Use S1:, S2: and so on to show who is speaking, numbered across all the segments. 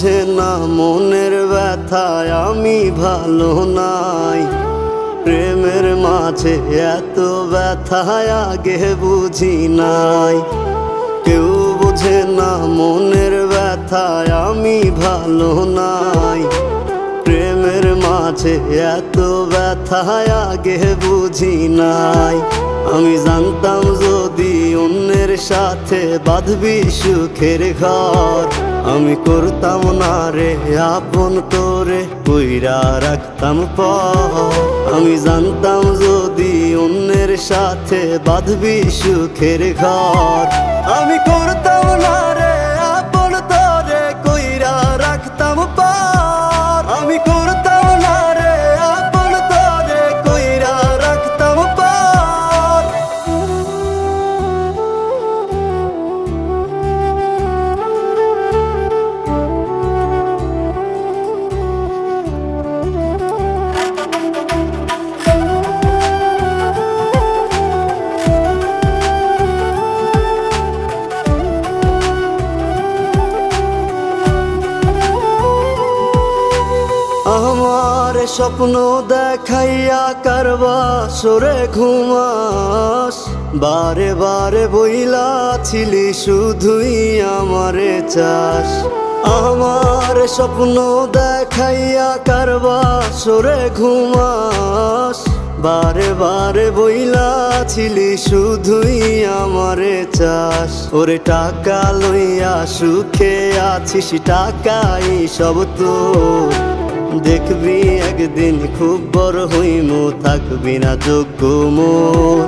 S1: বুঝে না মনের ব্যথায় আমি ভালো নাই। প্রেমের মাঝে এত ব্যথায় আগে বুঝি নাই। কেউ বুঝে না মনের ব্যথায় আমি ভালো নাই। প্রেমের মাঝে এত ব্যথায় আগে বুঝি নাই। আমি জানতাম যদি অন্যের সাথে বাঁধবি সুখের ঘর, আমি করতাম না রে আপন করে কইরা রাখতাম পর। আমি জানতাম যদি অন্যের সাথে বাঁধবি সুখের ঘর, আমি করতাম না রে আপন তোরে কইরা রাখতাম পর। আমি করতাম না রে আপন তোরে কইরা রাখতাম পর। আমার স্বপ্ন দেখাইয়া কারবা সরে ঘুমাস, বারে বারে বইলা ছিলি শুধুই আমারে চাস। আমার স্বপ্ন দেখাইয়া কারবা সরে ঘুমাস, বারে বারে বইলা ছিলি শুধুই আমারে চাস। ওরে টাকা লইয়া সুখে আছিস, টাকাই সব তোর। দেখবি একদিন খুব বড় হইমু, থাকবি না যোগ্য মোর।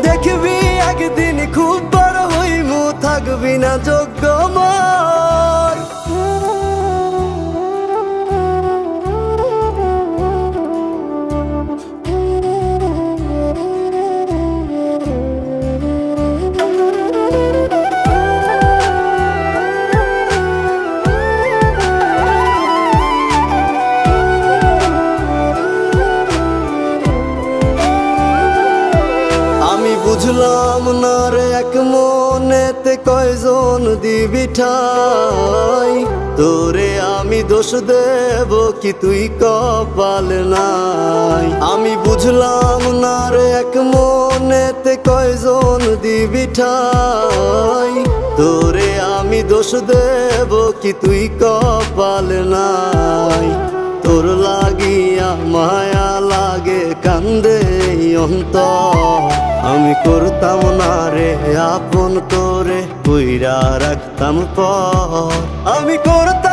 S1: দেখবি একদিন খুব বড় হইমু, থাকবি না যোগ্য মোর। বুঝলাম না রে এক মনেতে কয়জন দিবি ঠাই, তোরে আমি দোষ দেব কি তুই কপাল নাই। আমি বুঝলাম না রে এক মনেতে কয়জন দিবি ঠাই, তোরে আমি দোষ দেব কি তুই কপাল নাই। তোর লাগিয়া মায়া লাগে কান্দে অন্তর, আমি করতাম না রে আপন করে কইরা রাখতাম পর। আমি করতাম